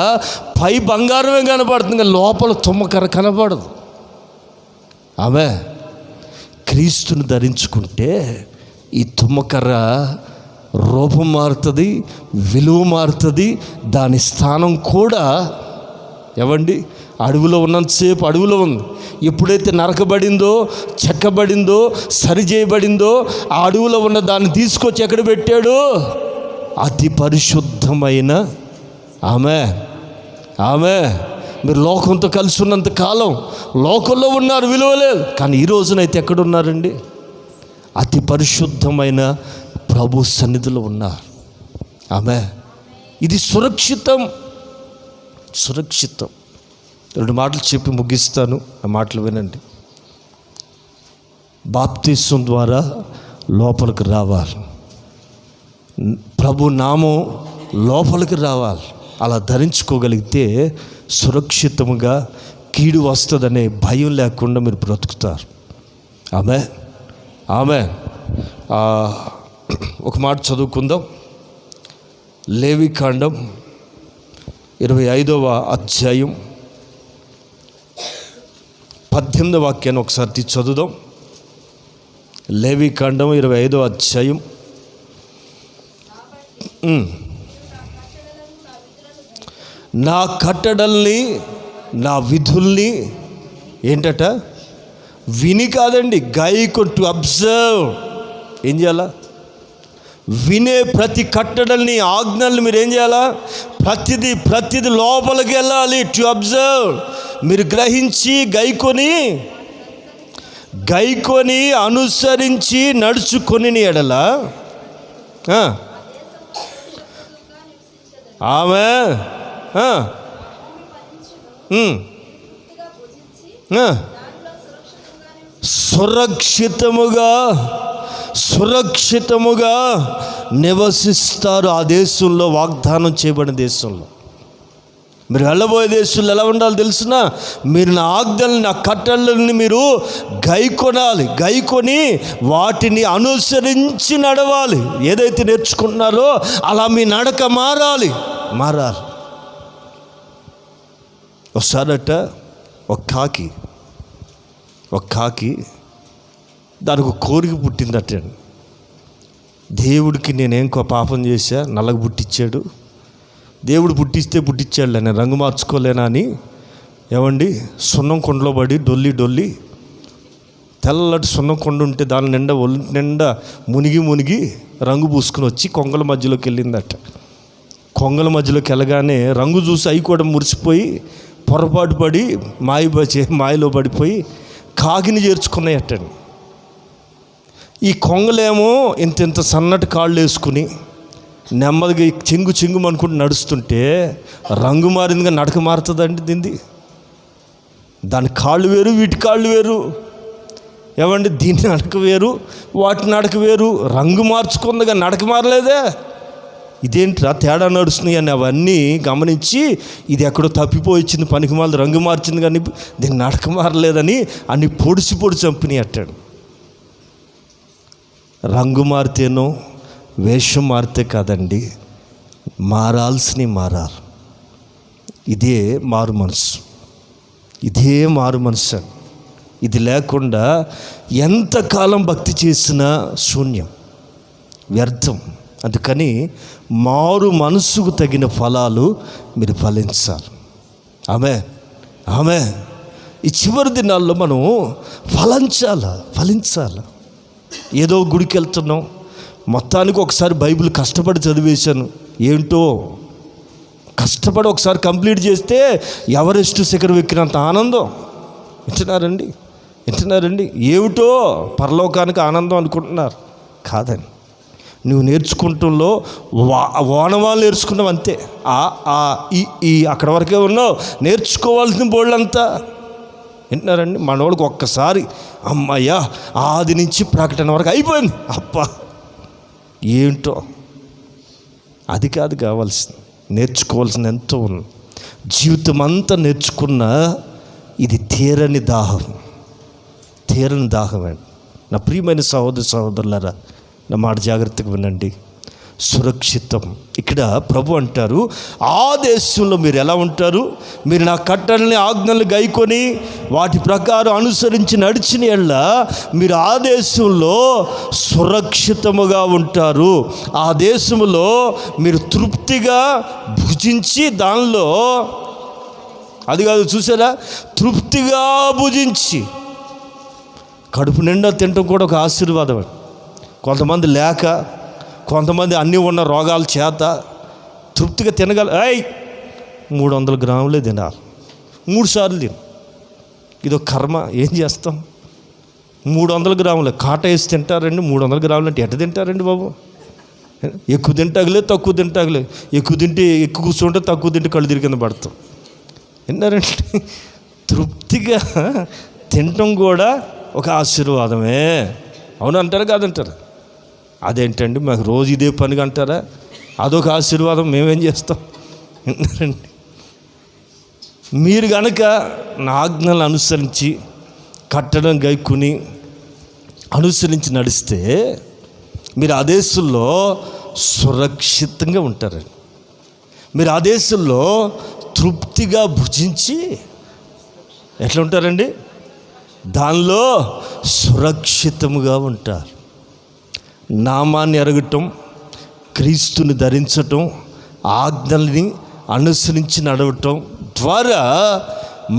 పై బంగారమే కనబడుతుంది, కానీ లోపల తుమ్మకర్ర కనబడదు. ఆమె క్రీస్తుని ధరించుకుంటే ఈ తుమ్మకర్ర రూపం మారుతుంది, విలువ మారుతుంది. దాని స్థానం కూడా ఏవండి అడవిలో ఉన్నంతసేపు అడవిలో ఉంది. ఎప్పుడైతే నరకబడిందో, చెక్కబడిందో, సరిచేయబడిందో ఆ అడవిలో ఉన్న దాన్ని తీసుకొచ్చి ఎక్కడ పెట్టాడు? అతి పరిశుద్ధమైన ఆమె మీరు లోకంతో కలిసి ఉన్నంత కాలం లోకంలో ఉన్నారు, విలువ లేదు. కానీ ఈ రోజునైతే ఎక్కడున్నారండి? అతి పరిశుద్ధమైన ప్రభు సన్నిధిలో ఉన్నారు. ఆమె ఇది సురక్షితం. 2 మాటలు చెప్పి ముగిస్తాను, ఆ మాటలు వినండి. బాప్తిస్మం ద్వారా లోపలికి రావాలి. ప్రభు నామం లోపలికి రావాలి. అలా ధరించుకోగలిగితే సురక్షితముగా కీడు వస్తుందనే భయం లేకుండా మీరు బ్రతుకుతారు. Amen, amen. ఒక మాట చదువుకుందాం. లేవికాండం 25వ అధ్యాయం 18వ వాక్యాన్ని ఒకసారి చదువుదాం. లేవికాండం 25వ అధ్యాయం. నా కట్టడల్ని నా విధుల్ని ఏంటట విని కాదండి, గైకొన్ టు అబ్జర్వ్. ఏం చేయాలా? వినే ప్రతి కట్టడల్ని ఆజ్ఞల్ని మీరు ఏం చేయాలా? ప్రతిది లోపలికి వెళ్ళాలి. టు అబ్జర్వ్, మీరు గ్రహించి గైకొని అనుసరించి నడుచుకొని ఎడల ఆమె సురక్షితముగా నివసిస్తారు. ఆ దేశంలో, వాగ్దానం చేయబడిన దేశంలో. మీరు వెళ్ళబోయే దేశంలో ఎలా ఉండాలో తెలుసునా? మీరు నా ఆజ్ఞల్ని, నా కట్టడలని మీరు గైకొని వాటిని అనుసరించి నడవాలి. ఏదైతే నేర్చుకుంటున్నారో అలా మీ నడక మారాలి. ఒకసారట ఒక కాకి దానికి కోరిక పుట్టిందట. దేవుడికి నేనేం పాపం చేశా, నల్లగా పుట్టించాడు. దేవుడు పుట్టించాడు, నేను రంగు మార్చుకోలేనా అని ఏమండి సున్నం కొండలో పడి డొల్లి తెల్లటి సున్నం కొండ ఉంటే దాని నిండా ఒంటి నిండా మునిగి రంగు పూసుకుని వచ్చి కొంగల మధ్యలోకి వెళ్ళిందట. కొంగల మధ్యలోకి వెళ్ళగానే రంగు చూసి అవి కూడా మురిసిపోయి పొరపాటు పడి మాయలో పడిపోయి కాకిని చేర్చుకున్నాయటండి. ఈ కొంగలేమో ఇంత సన్నటి కాళ్ళు వేసుకుని నెమ్మదిగా చెంగు అనుకుంటూ నడుస్తుంటే రంగు మారిందిగా నడక మారుతుందండి. దాని కాళ్ళు వేరు, వీటి కాళ్ళు వేరు. ఏమండి, దీని నడక వేరు, వాటి నడక వేరు. రంగు మార్చుకుందిగా నడక మారలేదే. ఇదేంట్రా తేడా నడుస్తున్నాయి అని అవన్నీ గమనించి ఇది ఎక్కడో తప్పిపోయింది, పనికిమాల రంగు మార్చింది కానీ దీన్ని నడక మారలేదని అన్ని పొడిచి చంపినాయి అట్టాడు. రంగు మారితేనో వేషం మారితే కాదండి, మారాల్సినవి మారాలి. ఇదే మారు మనసు. ఇది లేకుండా ఎంతకాలం భక్తి చేసినా శూన్యం, వ్యర్థం. అందుకని మారు మనసుకు తగిన ఫలాలు మీరు ఫలించాలి. ఆమె ఈ చివరి దినాల్లో మనం ఫలించాలి. ఏదో గుడికి వెళ్తున్నాం, మొత్తానికి ఒకసారి బైబిల్ కష్టపడి చదివేశాను, ఏంటో కష్టపడి ఒకసారి కంప్లీట్ చేస్తే ఎవరెస్ట్ శిఖరం ఎక్కినంత ఆనందం. వింటున్నారండి? ఏమిటో పరలోకానికి ఆనందం అనుకుంటున్నారు. కాదండి, నువ్వు నేర్చుకుంటంలో ఓనవాళ్ళు నేర్చుకున్నావు అంతే. ఈ అక్కడ వరకే ఉన్నావు, నేర్చుకోవాల్సిన బోళ్ళంతా. వింటున్నారండి? మనోళ్ళకి ఒక్కసారి అమ్మయ్యా ఆది నుంచి ప్రకటన వరకు అయిపోయింది, అబ్బా ఏంటో. అది కాదు కావాల్సింది, నేర్చుకోవాల్సింది ఎంతో ఉంది. జీవితం అంతా నేర్చుకున్న ఇది తీరని దాహం అండి. నా ప్రియమైన సహోదరులారా, నా మాట జాగ్రత్తగా వినండి. సురక్షితం. ఇక్కడ ప్రభు అంటారు, ఆ దేశంలో మీరు ఎలా ఉంటారు? మీరు నా కట్టడల్ని, ఆజ్ఞల్ని గైకొని వాటి ప్రకారం అనుసరించి నడిచిన యెడల మీరు ఆ దేశంలో సురక్షితముగా ఉంటారు. ఆ దేశంలో మీరు తృప్తిగా భుజించి, దానిలో అది కాదు చూసారా, తృప్తిగా భుజించి కడుపు నిండా తినటం కూడా ఒక ఆశీర్వాదం. కొంతమంది లేక, కొంతమంది అన్నీ ఉన్న రోగాల చేత తృప్తిగా 300 గ్రాములే తినాలి, 3 సార్లు తిను. ఇదో కర్మ, ఏం చేస్తాం? 300 గ్రాములే కాట వేసి తింటారండి. 300 గ్రాములు అంటే ఎట్ట తింటారండి బాబు? ఎక్కువ తింటాగలే, తక్కువ తింటాగలే. ఎక్కువ తింటే ఎక్కువ కూర్చుంటే, తక్కువ తింటే కళ్ళు తిరిగి కింద పడతాం. విన్నారండి? తృప్తిగా తినటం కూడా ఒక ఆశీర్వాదమే. అవును అంటారు కాదంటారు? అదేంటండి మాకు రోజు ఇదే పని అంటారా? అదొక ఆశీర్వాదం, మేమేం చేస్తాం? విన్నారండి? మీరు గనక నా ఆజ్ఞలు అనుసరించి కట్టడం గైకుని అనుసరించి నడిస్తే మీరు ఆ దేశంలో సురక్షితంగా ఉంటారండి. మీరు ఆ దేశంలో తృప్తిగా భుజించి ఎట్లా ఉంటారండి? దానిలో సురక్షితముగా ఉంటారు. నామాన్ని ఎరగటం, క్రీస్తుని ధరించటం, ఆజ్ఞల్ని అనుసరించి నడవటం ద్వారా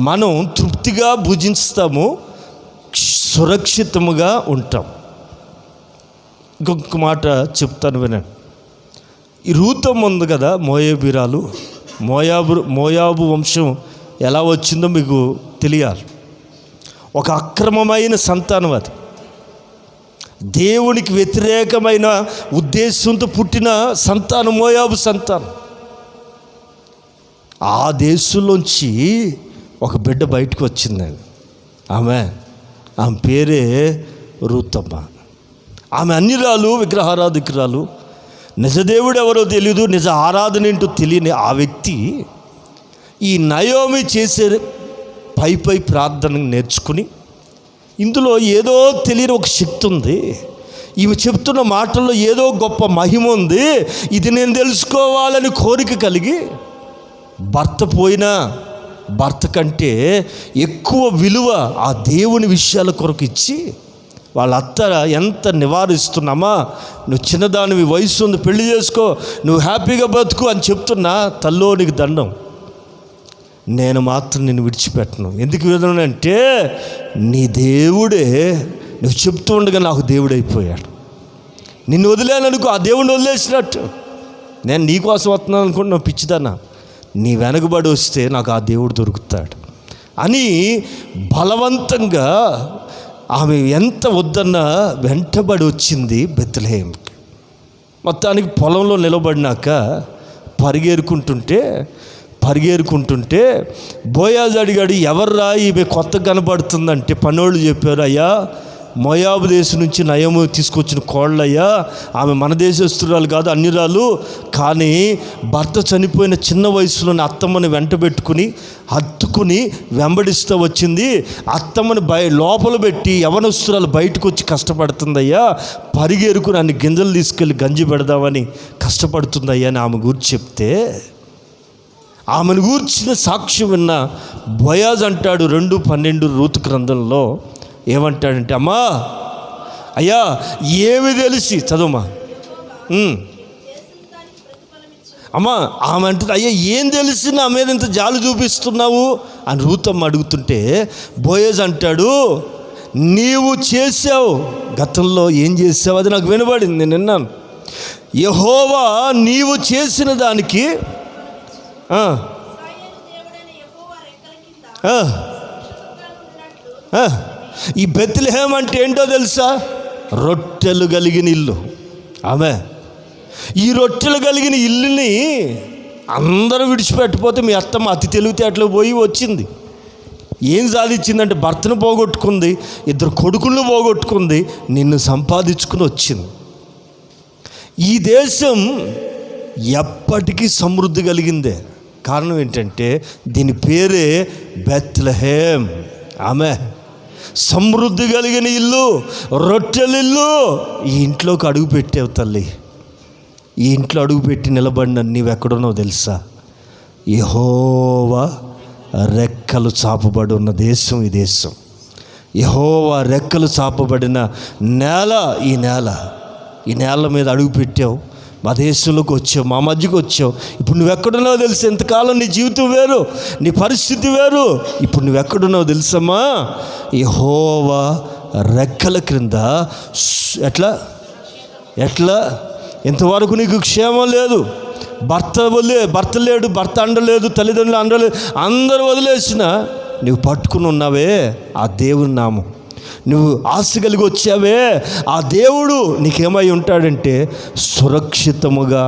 మనం తృప్తిగా భుజిస్తాము, సురక్షితముగా ఉంటాం. ఇంకొక మాట చెప్తాను వినండి. ఈ రూతం ఉంది కదా, మోయాబీరాలు, మోయాబు వంశం ఎలా వచ్చిందో మీకు తెలియాలి. ఒక అక్రమమైన సంతానం అది. దేవునికి వ్యతిరేకమైన ఉద్దేశంతో పుట్టిన సంతానం మోయాబు సంతానం. ఆ దేశంలోంచి ఒక బిడ్డ బయటకు వచ్చిందండి. ఆమె పేరే రూతమ్మ. ఆమె అన్యురాలు, విగ్రహారాధికురాలు. నిజదేవుడు ఎవరో తెలియదు, నిజ ఆరాధన ఏంటో తెలియని ఆ వ్యక్తి ఈ నయోమి చేసే పై ప్రార్థన నేర్చుకుని, ఇందులో ఏదో తెలియని ఒక శక్తి ఉంది, ఈమె చెప్తున్న మాటల్లో ఏదో గొప్ప మహిమ ఉంది, ఇది నేను తెలుసుకోవాలని కోరిక కలిగి భర్త పోయినా భర్త కంటే ఎక్కువ విలువ ఆ దేవుని విషయాల కొరకు ఇచ్చి వాళ్ళ అత్త ఎంత నివారిస్తున్నామా, నువ్వు చిన్నదానివి, వయసు ఉంది, పెళ్లి చేసుకో, నువ్వు హ్యాపీగా బతుకు అని చెప్తున్నా, తల్లో నీకు దండం, నేను మాత్రం నిన్ను విడిచిపెట్టను. ఎందుకు విధనంటే నీ దేవుడే, నువ్వు చెప్తూ ఉండగా నాకు దేవుడైపోయాడు. నిన్ను వదిలేననుకో, ఆ దేవుడిని వదిలేసినట్టు. నేను నీకోసం వస్తున్నాను అనుకుంటున్నావు పిచ్చిదానా, నీ వెనకబడి వస్తే నాకు ఆ దేవుడు దొరుకుతాడు అని బలవంతంగా ఆమె ఎంత వద్దన్నా వెంటబడి వచ్చింది బెత్లెహేముకి. మొత్తానికి పొలంలో నిలబడినాక పరిగేరుకుంటుంటే బోయాజు అడిగాడు, ఎవర్రా ఈమె కొత్త కనబడుతుందంటే పనోళ్ళు చెప్పారు, అయ్యా మోయాబు దేశం నుంచి నయము తీసుకొచ్చిన కోళ్ళయ్యా, ఆమె మన దేశస్తురాలు కాదు, అన్యురాలు, కానీ భర్త చనిపోయిన చిన్న వయసులోని అత్తమ్మని వెంటబెట్టుకుని హత్తుకుని వెంబడిస్తూ వచ్చింది. అత్తమ్మని లోపల పెట్టి యవనస్తురాలు బయటకు వచ్చి కష్టపడుతుందయ్యా, పరిగెరుకుని అన్ని గింజలు తీసుకెళ్ళి గంజి పెడదామని కష్టపడుతుందయ్యా అని ఆమె గురించి చెప్తే, ఆమెను గూర్చిన సాక్ష్యం విన్న బోయాజు అంటాడు 2:12 రూతు గ్రంథంలో ఏమంటాడంటే, అమ్మా అయ్యా ఏమి తెలిసి చదువుమా, అమ్మా ఆమె అంటుంది, అయ్యా ఏం తెలిసి నా మీద ఇంత జాలి చూపిస్తున్నావు అని రూతమ్మ అడుగుతుంటే బోయాజు అంటాడు, నీవు చేసావు, గతంలో ఏం చేసావు అది నాకు వినబడింది, నేను విన్నాను. యెహోవా నీవు చేసిన దానికి ఈ బెత్లెహేం అంటే ఏంటో తెలుసా? రొట్టెలు కలిగిన ఇల్లు. ఆమె ఈ రొట్టెలు కలిగిన ఇల్లుని అందరూ విడిచిపెట్టిపోతే మీ అత్తమ్మ అతి తెలివితేటలో పోయి వచ్చింది. ఏం సాధించిందంటే భర్తను పోగొట్టుకుంది, 2 కొడుకులను పోగొట్టుకుంది, నిన్ను సంపాదించుకుని వచ్చింది. ఈ దేశం ఎప్పటికీ సమృద్ధి కలిగిందే. కారణం ఏంటంటే దీని పేరే బెత్లెహేం. ఆమె సమృద్ధి కలిగిన ఇల్లు, రొట్టెలిల్లు. ఈ ఇంట్లోకి అడుగు పెట్టావు తల్లి, ఈ ఇంట్లో అడుగుపెట్టి నిలబడిన నీవెక్కడున్నావు తెలుసా? యెహోవా రెక్కలు చాపబడి ఉన్న దేశం ఈ దేశం. యెహోవా రెక్కలు చాపబడిన నేల ఈ నేల మీద అడుగు పెట్టావు, మా దేశంలోకి వచ్చావు, మా మధ్యకి వచ్చావు. ఇప్పుడు నువ్వెక్కడున్నావు తెలుసు? ఎంతకాలం నీ జీవితం వేరు, నీ పరిస్థితి వేరు. ఇప్పుడు నువ్వెక్కడున్నావు తెలుసమ్మా? యెహోవా రెక్కల క్రింద. ఎట్లా ఇంతవరకు నీకు క్షేమం లేదు, భర్త లేడు, భర్త అండలేదు, తల్లిదండ్రులు అండలేదు, అందరూ వదిలేసిన నువ్వు పట్టుకుని ఉన్నావే ఆ దేవుని నామం, నువ్వు ఆశ కలిగి వచ్చావే ఆ దేవుడు నీకేమై ఉంటాడంటే సురక్షితముగా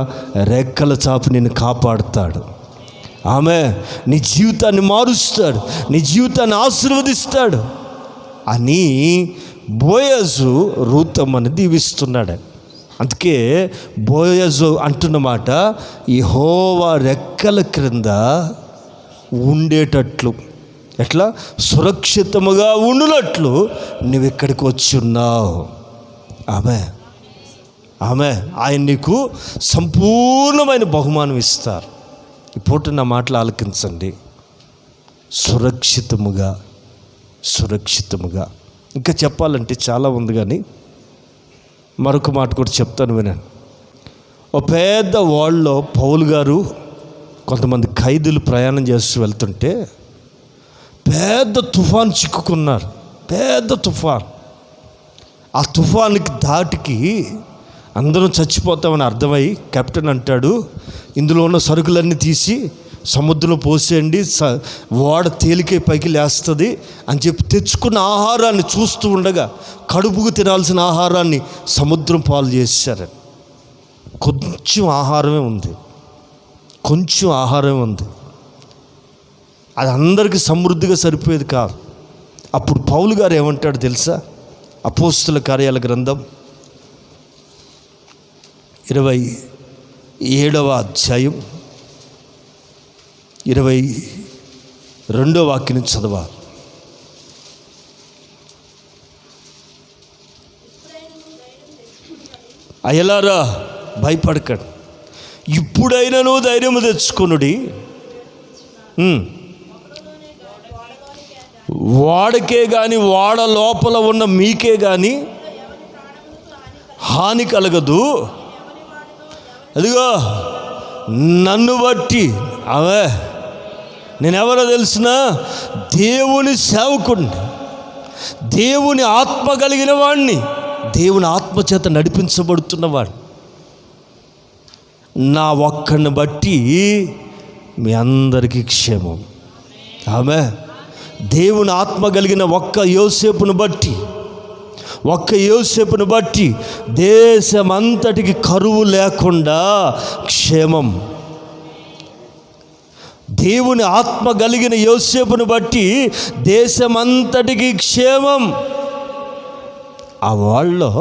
రెక్కల చాపు నిన్ను కాపాడుతాడు. ఆమె నీ జీవితాన్ని మారుస్తాడు, నీ జీవితాన్ని ఆశీర్వదిస్తాడు అని బోయజు రూతమ్మని దీవిస్తున్నాడు. అందుకే బోయజు అంటున్నమాట, యెహోవా రెక్కల క్రింద ఉండేటట్లు, ఎట్లా సురక్షితముగా ఉండునట్లు నువ్వు ఇక్కడికి వచ్చి ఉన్నావు. ఆమె ఆయన నీకు సంపూర్ణమైన బహుమానం ఇస్తారు. ఈ పూట నా మాటలు ఆలకించండి. సురక్షితముగా. ఇంకా చెప్పాలంటే చాలా ఉంది, కానీ మరొక మాట కూడా చెప్తాను వినండి. ఓ పెద్ద ఓడలో పౌలు గారు కొంతమంది ఖైదీలు ప్రయాణం చేస్తూ వెళ్తుంటే పెద్ద తుఫాన్ చిక్కుకున్నారు. పెద్ద తుఫాన్. ఆ తుఫాన్కి దాటికి అందరం చచ్చిపోతామని అర్థమై కెప్టెన్ అంటాడు, ఇందులో ఉన్న సరుకులన్నీ తీసి సముద్రంలో పోసేయండి, ఓడ తేలికే పైకి లేస్తుంది అని చెప్పి తెచ్చుకున్న ఆహారాన్ని చూస్తూ ఉండగా కడుపుకు తినాల్సిన ఆహారాన్ని సముద్రం పాలు చేశారు. కొంచెం ఆహారమే ఉంది. అది అందరికీ సమృద్ధిగా సరిపోయేది కాదు. అప్పుడు పౌలు గారు ఏమంటాడు తెలుసా? అపోస్తుల కార్యాల గ్రంథం 27వ అధ్యాయం 22వ వాక్యం చదవాలి. అయ్యలారా భయపడకండి, ఇప్పుడైనను ధైర్యము తెచ్చుకొనుడి. వాడకే కానీ వాడ లోపల ఉన్న మీకే కానీ హాని కలగదు. అదిగో నన్ను బట్టి నేనెవరో తెలిసిన దేవుని సేవకుడిని, దేవుని ఆత్మ కలిగిన వాడిని, దేవుని ఆత్మచేత నడిపించబడుతున్నవాడు. నా ఒక్కడిని బట్టి మీ అందరికీ క్షేమం. దేవుని ఆత్మ కలిగిన ఒక్క యోసేపును బట్టి దేశమంతటికి కరువు లేకుండా క్షేమం. దేవుని ఆత్మ కలిగిన యోసేపును బట్టి దేశమంతటికి క్షేమం. ఆ వాళ్ళలో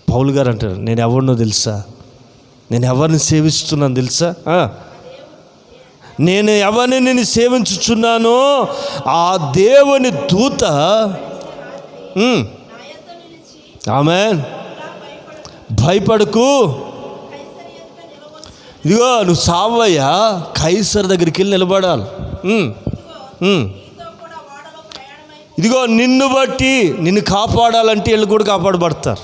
పౌలు గారు అంటారు, నేను ఎవరినో తెలుసా, నేను ఎవరిని సేవిస్తున్నాను తెలుసా, నేను ఎవరిని సేవించుచున్నానో ఆ దేవుని దూత ఆమేన్ భయపడకు, ఇదిగో నువ్వు సావయ్యా, కైసర్ దగ్గరికి వెళ్ళి నిలబడాలి. ఇదిగో నిన్ను బట్టి నిన్ను కాపాడాలంటే వీళ్ళు కూడా కాపాడబడతారు.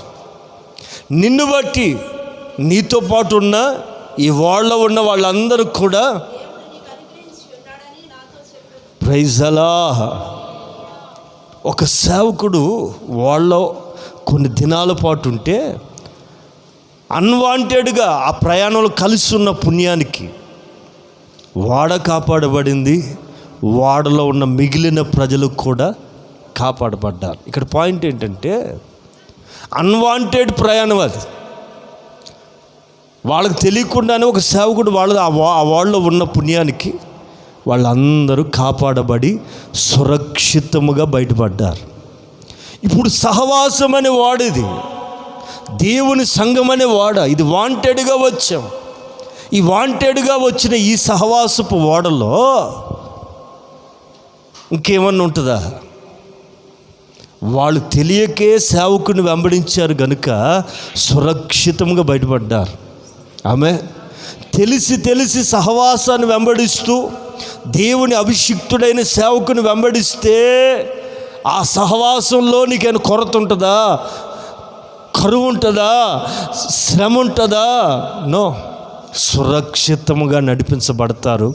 నిన్ను బట్టి నీతో పాటు ఉన్న ఈ వాళ్ళలో ఉన్న వాళ్ళందరూ కూడా ప్రైజ్ అలాహ్. ఒక సేవకుడు వాళ్ళలో కొన్ని దినాల పాటు ఉంటే అన్వాంటెడ్గా ఆ ప్రయాణంలో కలిసి ఉన్న పుణ్యానికి వాడ కాపాడబడింది, వాడలో ఉన్న మిగిలిన ప్రజలు కూడా కాపాడబడ్డారు. ఇక్కడ పాయింట్ ఏంటంటే అన్వాంటెడ్ ప్రయాణం అది. వాళ్ళకి తెలియకుండానే ఒక సేవకుడు ఆ వాళ్ళలో ఉన్న పుణ్యానికి వాళ్ళందరూ కాపాడబడి సురక్షితముగా బయటపడ్డారు. ఇప్పుడు సహవాసం అనే వాడిది, దేవుని సంఘం అనే వాడ, ఇది వాంటెడ్గా వచ్చాం. ఈ వాంటెడ్గా వచ్చిన ఈ సహవాసపు ఓడలో ఇంకేమన్నా ఉంటుందా? వాళ్ళు తెలియకే సేవకుని వెంబడించారు గనుక సురక్షితంగా బయటపడ్డారు. తెలిసి సహవాసాన్ని వెంబడిస్తూ దేవుని అభిషిక్తుడైన సేవకుని వెంబడిస్తే ఆ సహవాసంలో నీకేమైనా కొరత ఉంటుందా, కరువు ఉంటుందా, శ్రమ ఉంటుందా? నో, సురక్షితంగా నడిపించబడతారు,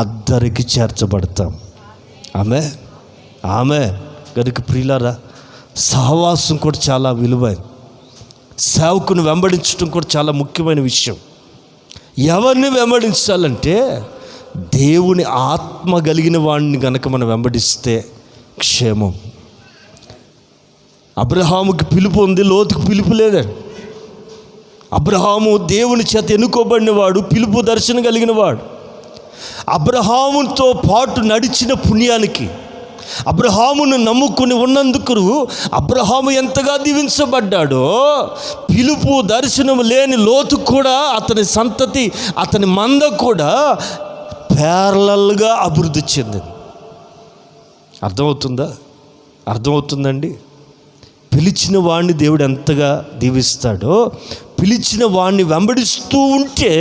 అద్దరికి చేర్చబడతాం. ఆమె గనుక ప్రియులారా, సహవాసం కూడా చాలా విలువైన, సేవకుని వెంబడించడం కూడా చాలా ముఖ్యమైన విషయం. ఎవరిని వెంబడించాలంటే దేవుని ఆత్మ కలిగిన వాడిని కనుక మనం వెంబడిస్తే క్షేమం. అబ్రహాముకి పిలుపు ఉంది, లోతుకు పిలుపు లేదండి. అబ్రహాము దేవుని చేత ఎన్నుకోబడినవాడు, పిలుపు దర్శనం కలిగిన వాడు. అబ్రహాముతో పాటు నడిచిన పుణ్యానికి, అబ్రహామును నమ్ముకుని ఉన్నందుకు అబ్రహాము ఎంతగా దీవించబడ్డాడో, పిలుపు దర్శనం లేని లోతు కూడా, అతని సంతతి, అతని మంద కూడా ప్యారలల్గా అభివృద్ధి చెందింది. అర్థమవుతుందండి? పిలిచిన వాడిని దేవుడు ఎంతగా దీవిస్తాడో, పిలిచిన వాడిని వెంబడిస్తూ ఉంటే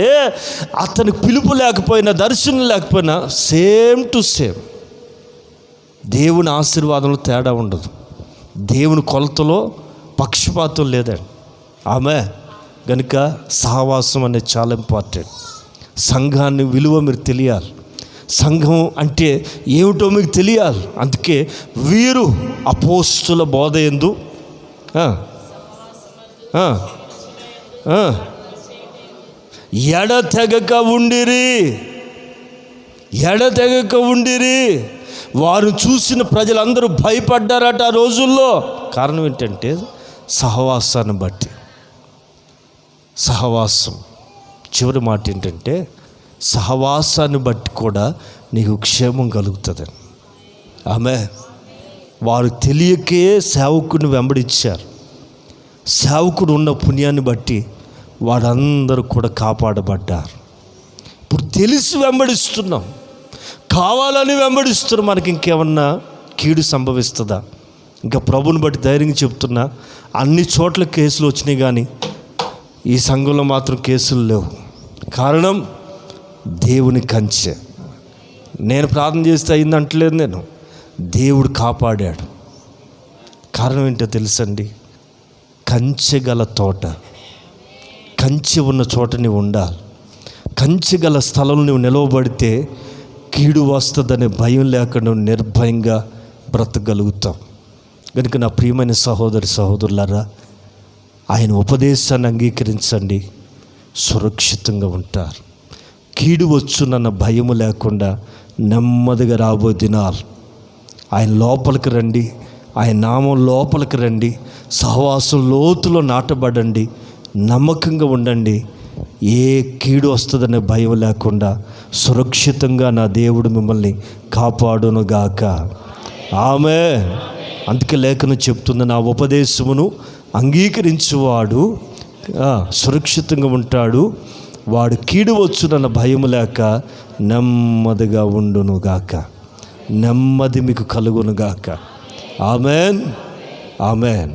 అతని పిలుపు లేకపోయినా, దర్శనం లేకపోయినా సేమ్ టు సేమ్ దేవుని ఆశీర్వాదంలో తేడా ఉండదు. దేవుని కొలతలో పక్షపాతం లేదండి. ఆమె గనుక సహవాసం అనేది చాలా ఇంపార్టెంట్. సంఘాన్ని విలువ మీరు తెలియాలి. సంఘం అంటే ఏమిటో మీకు తెలియాలి. అందుకే వీరు అపోస్తుల బోధ యందు ఎడతెగక ఉండిరి. వారు చూసిన ప్రజలందరూ భయపడ్డారట ఆ రోజుల్లో. కారణం ఏంటంటే సహవాసాన్ని బట్టి. సహవాసం చివరి మాట ఏంటంటే, సహవాసాన్ని బట్టి కూడా నీకు క్షేమం కలుగుతుందని. ఆమె వారు తెలియకే సేవకుడిని వెంబడించారు. సేవకుడు ఉన్న పుణ్యాన్ని బట్టి వారందరూ కూడా కాపాడబడ్డారు. ఇప్పుడు తెలిసి వెంబడిస్తున్నాం, కావాలని వెంబడిస్తున్నాం. మనకి ఇంకేమన్నా కీడు సంభవిస్తుందా? ఇంకా ప్రభుని బట్టి ధైర్యంగా చెప్తున్నా, అన్ని చోట్ల కేసులు వచ్చినాయి కానీ ఈ సంఘంలో మాత్రం కేసులు లేవు. కారణం దేవుని కంచె. నేను ప్రార్థన చేస్తే అయింది అంటలేదు, నేను దేవుడు కాపాడాడు. కారణం ఏంటో తెలుసండి? కంచె గల తోట, కంచె ఉన్న చోట నీవు ఉండాలి. కంచె గల స్థలంలో నువ్వు నిలవబడితే కీడు వస్తుందనే భయం లేకుండా నిర్భయంగా బ్రతకగలుగుతాం. కనుక నా ప్రియమైన సహోదరులారా, ఆయన ఉపదేశాన్ని అంగీకరించండి, సురక్షితంగా ఉంటారు. కీడు వచ్చునన్న భయము లేకుండా నెమ్మదిగా రాబోయే దినాలు. ఆయన లోపలికి రండి, ఆయన నామం లోపలికి రండి, సహవాసం లోతులో నాటబడండి, నమ్మకంగా ఉండండి. ఏ కీడు వస్తుందనే భయం లేకుండా సురక్షితంగా నా దేవుడు మిమ్మల్ని కాపాడునుగాక. ఆమేన్. అందుకే లేఖనం చెప్తుంది, నా ఉపదేశమును అంగీకరించువాడు సురక్షితంగా ఉంటాడు, వాడు కీడు వచ్చునన్న భయం లేక నెమ్మదిగా ఉండునుగాక. నెమ్మది మీకు కలుగునుగాక. ఆమేన్, ఆమేన్.